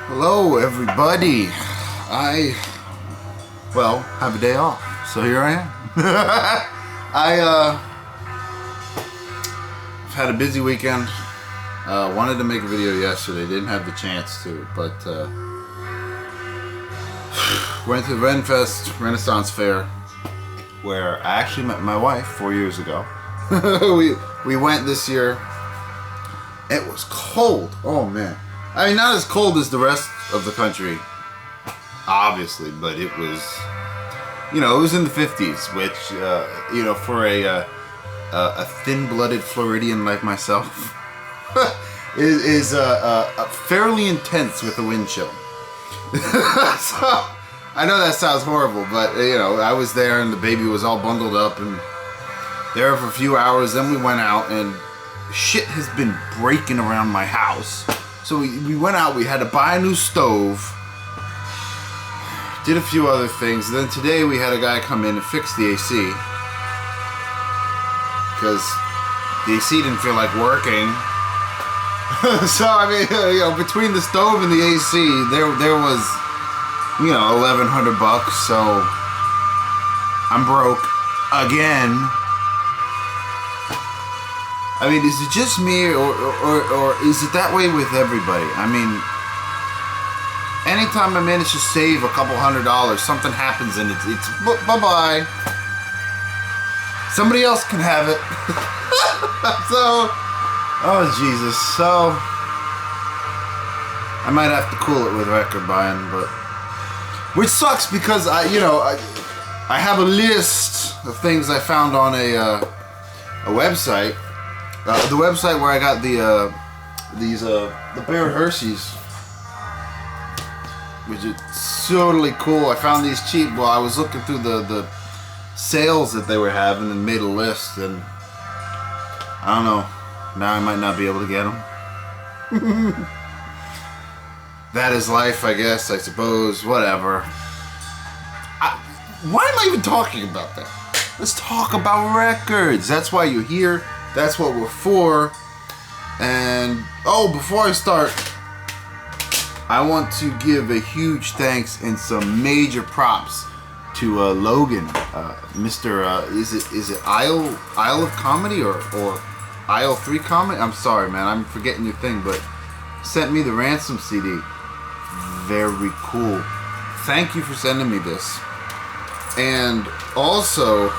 Hello everybody. I have a day off, so here I am. I've had a busy weekend. Wanted to make a video yesterday, didn't have the chance to, but went to the Renaissance Fair, where I actually met my wife 4 years ago. we went this year. It was cold. Oh man. I mean, not as cold as the rest of the country, obviously, but it was, it was in the 50s, which, for a thin-blooded Floridian like myself, is fairly intense with the wind chill. So, I know that sounds horrible, but, I was there and the baby was all bundled up and there for a few hours. Then we went out and shit has been breaking around my house. So we went out, we had to buy a new stove, did a few other things. And then today we had a guy come in and fix the AC, because the AC didn't feel like working. So I mean, between the stove and the AC, there was, $1,100 bucks. So I'm broke again. I mean, is it just me, or is it that way with everybody? I mean, anytime I manage to save a couple $100, something happens and it's bye-bye. Somebody else can have it. So, oh Jesus. So, I might have to cool it with record buying, but, which sucks because I have a list of things I found on a website. The website where I got the Bear Hershey's, which is totally cool. I found these cheap while I was looking through the sales that they were having and made a list, and I don't know, now I might not be able to get them. That is life, I guess, I suppose, whatever. Why am I even talking about that? Let's talk about records. That's why you're here. That's what we're for. And before I start, I want to give a huge thanks and some major props to Logan, Mr. Is it Isle of Comedy or Isle 3 Comedy? I'm sorry, man, I'm forgetting your thing, but sent me the Ransom CD. Very cool. Thank you for sending me this. And also,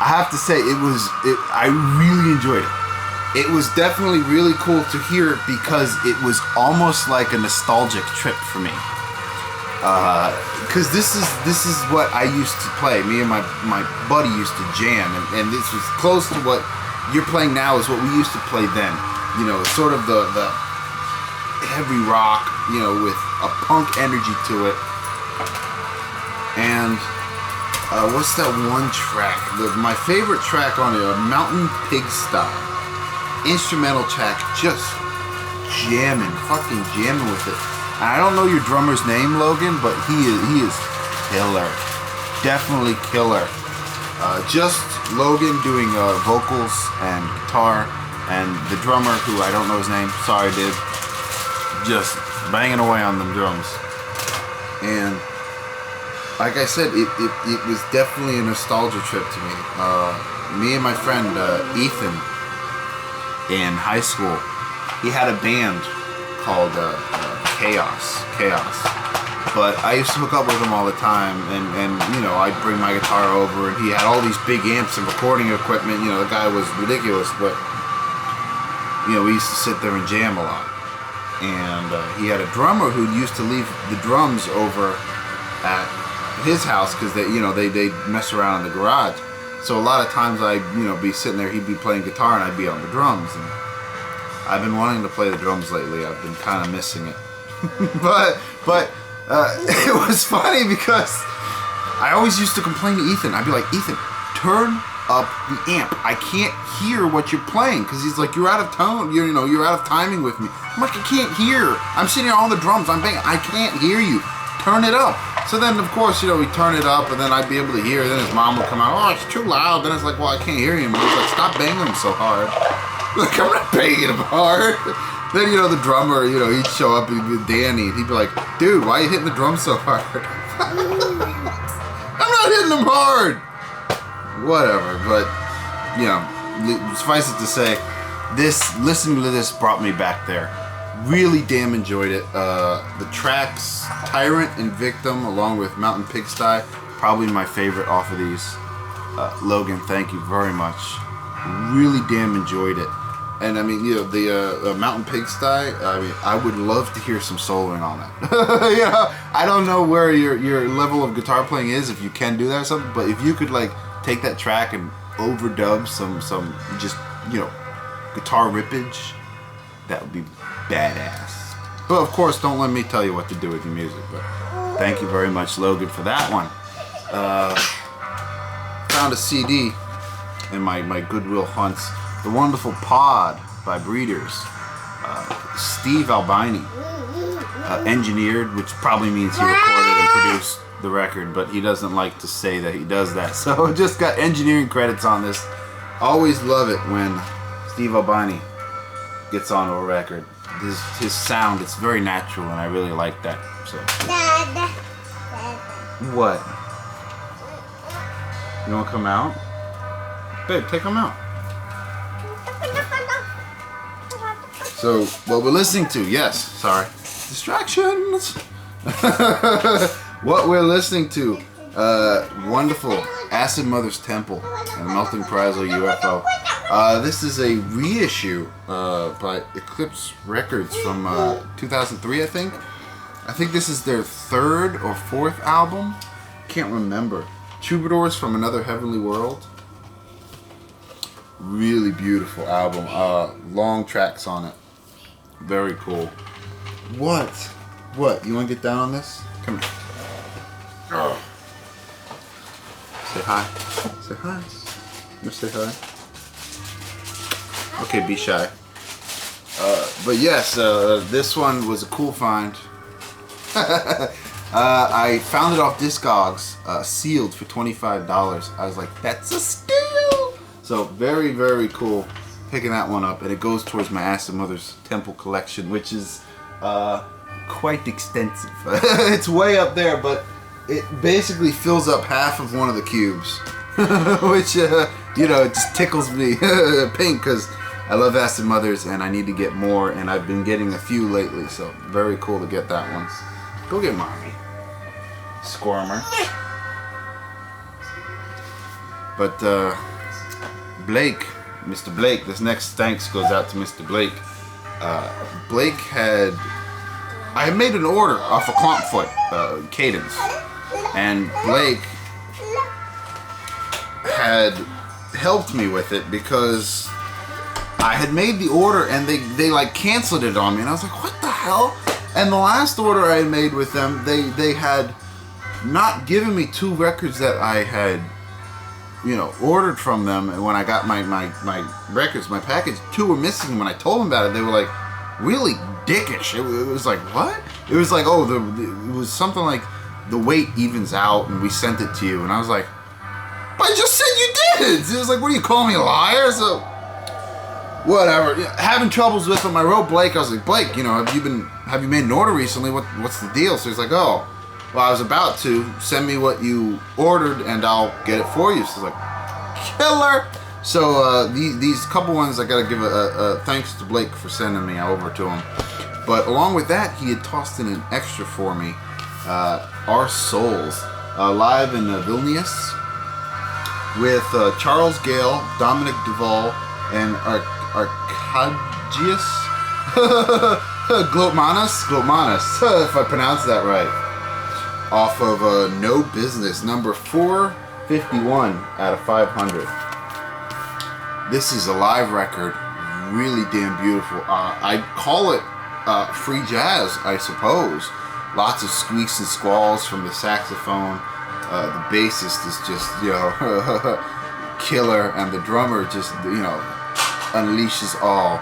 I have to say, I really enjoyed it. It was definitely really cool to hear because it was almost like a nostalgic trip for me. Because this is what I used to play. Me and my buddy used to jam, and this was close to what you're playing now is what we used to play then. Sort of the heavy rock, with a punk energy to it. And what's that one track? My favorite track on it, Mountain Pigsty. Instrumental track, just fucking jamming with it. And I don't know your drummer's name, Logan, but he is killer. Definitely killer. Just Logan doing vocals and guitar, and the drummer, who I don't know his name, sorry dude, just banging away on them drums. And like I said, it was definitely a nostalgia trip to me. Me and my friend Ethan in high school, he had a band called Chaos. But I used to hook up with him all the time, and I'd bring my guitar over, and he had all these big amps and recording equipment. The guy was ridiculous, but we used to sit there and jam a lot. And he had a drummer who used to leave the drums over at his house because they mess around in the garage. So a lot of times I'd be sitting there, he'd be playing guitar and I'd be on the drums. And I've been wanting to play the drums lately. I've been kind of missing it. but it was funny because I always used to complain to Ethan. I'd be like, Ethan, turn up the amp. I can't hear what you're playing, because he's like, you're out of tone. You're out of timing with me. I'm like, I can't hear. I'm sitting here on the drums. I'm banging. I can't hear you. Turn it up. So then, of course, we turn it up, and then I'd be able to hear. Then his mom would come out, oh, it's too loud. Then it's like, well, I can't hear you. And he's like, stop banging him so hard. Like, I'm not banging him hard. Then, you know, the drummer, you know, he'd show up, he'd be Danny, and he'd be like, dude, why are you hitting the drums so hard? I'm not hitting them hard! Whatever, but, you know, suffice it to say, listening to this brought me back there. Really damn enjoyed it. The tracks, Tyrant and Victim, along with Mountain Pigsty, probably my favorite off of these. Logan, thank you very much. Really damn enjoyed it. And I mean, you know, the Mountain Pigsty, I mean, I would love to hear some soloing on that. You know, I don't know where your level of guitar playing is, if you can do that or something, but if you could, like, take that track and overdub some just, you know, guitar rippage, that would be badass. But of course, don't let me tell you what to do with your music. But thank you very much, Logan, for that one. Found a CD in my Goodwill hunts. The Wonderful Pod by Breeders. Steve Albini engineered, which probably means he recorded and produced the record, but he doesn't like to say that he does that. So just got engineering credits on this. Always love it when Steve Albini gets onto a record. His sound, it's very natural, and I really like that. So. What? You want to come out? Babe, take him out. So, what we're listening to, yes, sorry. Distractions! What we're listening to, wonderful Acid Mother's Temple and Melting Prazzle UFO. This is a reissue by Eclipse Records from 2003, I think. I think this is their third or fourth album. Can't remember. Troubadours from Another Heavenly World. Really beautiful album. Long tracks on it. Very cool. What? What? You want to get down on this? Come here. Oh. Say hi. Say hi. You say hi. Okay, be shy. But yes, this one was a cool find. I found it off Discogs, sealed for $25. I was like, that's a steal! So very, very cool picking that one up. And it goes towards my Acid Mother's Temple collection, which is quite extensive. It's way up there, but it basically fills up half of one of the cubes. Which, you know, it just tickles me pink because I love Acid Mothers and I need to get more, and I've been getting a few lately, so very cool to get that one. Go get mommy. Squirmer. But, Blake, Mr. Blake, this next thanks goes out to Mr. Blake. Blake I had made an order off a Clumpfoot, Cadence, and Blake had helped me with it because I had made the order and they like canceled it on me, and I was like, what the hell? And the last order I had made with them, they had not given me 2 records that I had, you know, ordered from them. And when I got my records, my package, 2 were missing. When I told them about it, they were like, really dickish. It was like, what? It was like, oh, it was something like the weight evens out and we sent it to you. And I was like, but I just said you did. It was like, what do you call me, a liar? So whatever. Having troubles with him. I wrote Blake. I was like, Blake, you know, have you made an order recently? What's the deal? So he's like, oh, well, I was about to send me what you ordered and I'll get it for you. So I was like, killer. So these couple ones, I gotta give a thanks to Blake for sending me over to him. But along with that, he had tossed in an extra for me, Our Souls, live in Vilnius with Charles Gale, Dominic Duvall, and Arkagius Glotmanis, if I pronounced that right, off of No Business, number 451 out of 500. This is a live record, really damn beautiful. I'd call it free jazz, I suppose. Lots of squeaks and squalls from the saxophone. The bassist is just, you know, killer, and the drummer just, you know, unleashes all.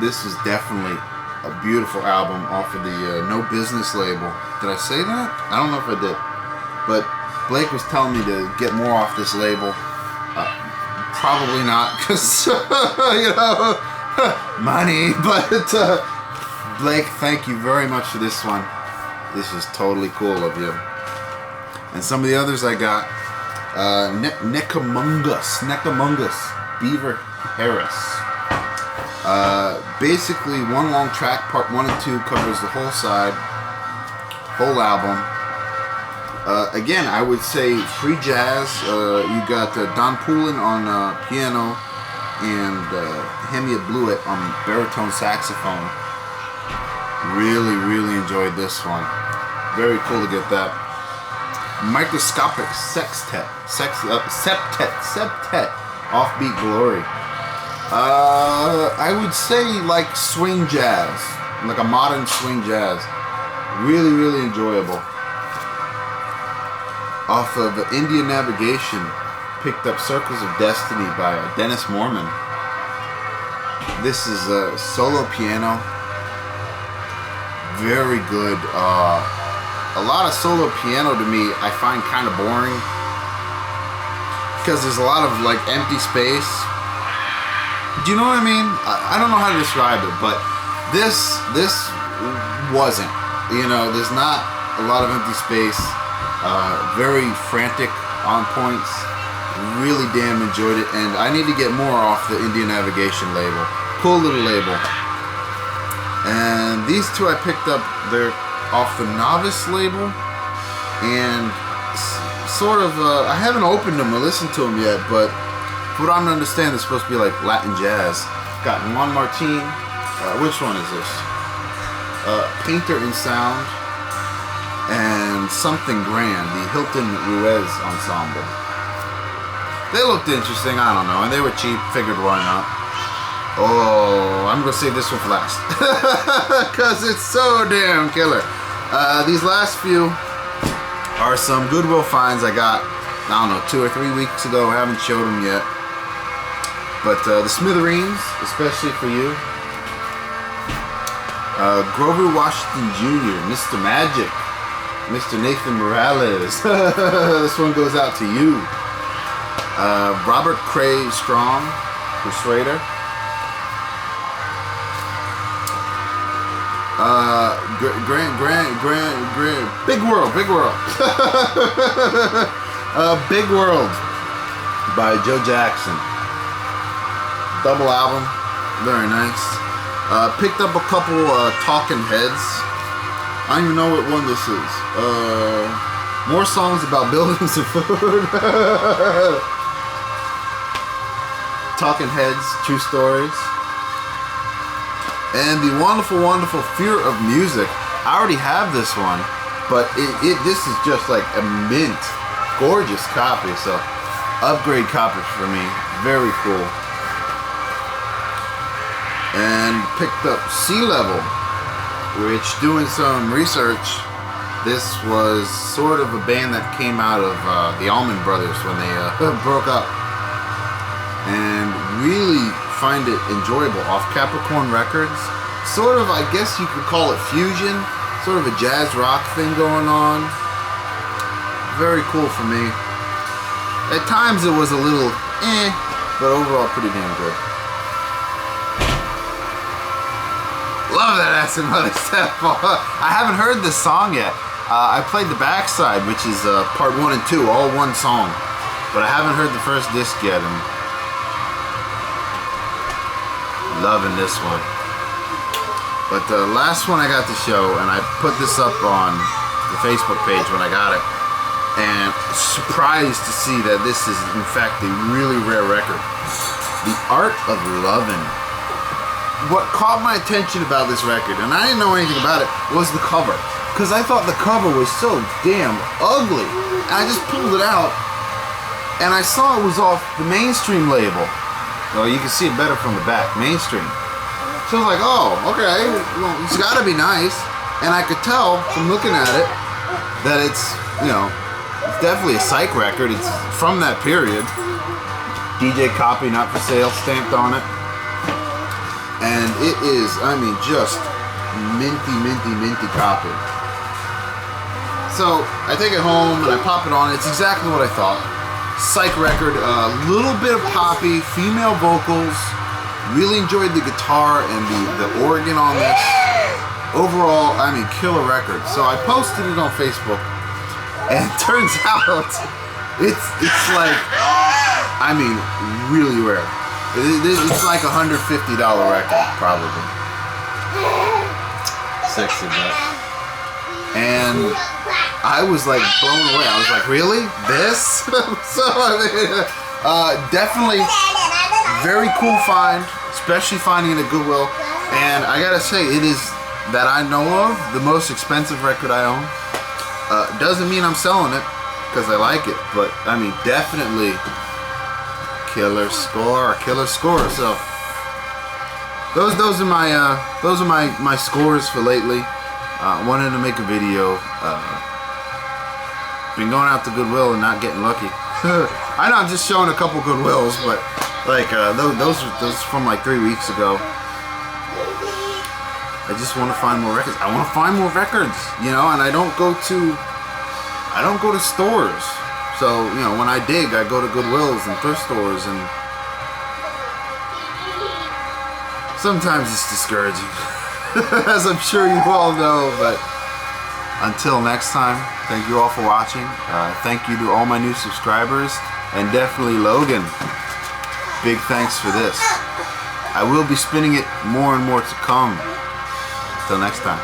This is definitely a beautiful album off of the No Business label. Did I say that? I don't know if I did. But Blake was telling me to get more off this label. Probably not, because, you know, money. But Blake, thank you very much for this one. This is totally cool of you. And some of the others I got, Neckamungus, Beaver Harris. Basically, one long track, part 1 and 2, covers the whole side, whole album. Again, I would say free jazz. You got Don Poulin on piano and Hemia Blewett on baritone saxophone. Really, really enjoyed this one. Very cool to get that. Microscopic septet, Offbeat Glory. I would say like swing jazz, like a modern swing jazz. Really, really enjoyable. Off of Indian Navigation, picked up Circles of Destiny by Dennis Mormon. This is a solo piano. Very good. A lot of solo piano to me I find kind of boring because there's a lot of like empty space. Do you know what I mean? I don't know how to describe it, but this wasn't. You know, there's not a lot of empty space. Very frantic on points. Really damn enjoyed it, and I need to get more off the Indian Navigation label. Cool little label. And these two I picked up. They're off the Novice label, and sort of. I haven't opened them or listened to them yet, but from what I'm to understand, they're supposed to be like Latin jazz. Got Juan Martin. Which one is this? Painter in Sound. And Something Grand, the Hilton Ruiz Ensemble. They looked interesting, I don't know, and they were cheap, figured why not. Oh, I'm gonna save this one for last. Because it's so damn killer. These last few are some Goodwill finds I got, I don't know, 2 or 3 weeks ago. I haven't showed them yet. But the Smithereens, especially for you. Grover Washington Jr., Mr. Magic. Mr. Nathan Morales. This one goes out to you. Robert Cray Strong, Persuader. Grand, Big World. Big World by Joe Jackson. Double album, very nice. Picked up a couple Talking Heads. I don't even know what one this is. More songs about buildings and food. Talking Heads, True Stories. And the wonderful, wonderful Fear of Music. I already have this one, but this is just like a mint, gorgeous copy. So, upgrade copy for me. Very cool. And picked up Sea Level, which, doing some research, this was sort of a band that came out of the Allman Brothers when they broke up. And really find it enjoyable off Capricorn Records. Sort of, I guess you could call it fusion. Sort of a jazz rock thing going on. Very cool for me. At times it was a little but overall pretty damn good. Love that Acid Mother Stepfall. I haven't heard this song yet. I played the backside, which is part 1 and 2, all one song. But I haven't heard the first disc yet. And loving this one. But the last one I got to show, and I put this up on the Facebook page when I got it, and surprised to see that this is in fact a really rare record. The Art of Lovin'. What caught my attention about this record, and I didn't know anything about it, was the cover. Because I thought the cover was so damn ugly. And I just pulled it out, and I saw it was off the Mainstream label. Well, you can see it better from the back, Mainstream. So I was like, oh, okay, well, it's gotta be nice. And I could tell from looking at it that it's, you know, it's definitely a psych record. It's from that period. DJ copy, not for sale, stamped on it. And it is, I mean, just minty copy. So I take it home and I pop it on. It's exactly what I thought. Psych record, a little bit of poppy, female vocals, Really enjoyed the guitar and the organ on this. Overall, I mean, killer record. So I posted it on Facebook, and it turns out it's like, I mean, really rare. It's like $150 record, probably. Sexy, but. And I was like blown away. I was like, really? This? So, I mean, definitely very cool find, especially finding it at Goodwill. And I gotta say, it is, that I know of, the most expensive record I own. Doesn't mean I'm selling it, because I like it, but I mean, definitely killer score. So those are my scores for lately. Wanted to make a video. Been going out to Goodwill and not getting lucky. I know I'm just showing a couple Goodwills, but like those from like 3 weeks ago. I just want to find more records. I want to find more records, you know, and I don't go to stores. So, you know, when I dig, I go to Goodwills and thrift stores, and sometimes it's discouraging, as I'm sure you all know. But until next time, thank you all for watching. Thank you to all my new subscribers, and definitely Logan. Big thanks for this. I will be spinning it more and more to come. Till next time.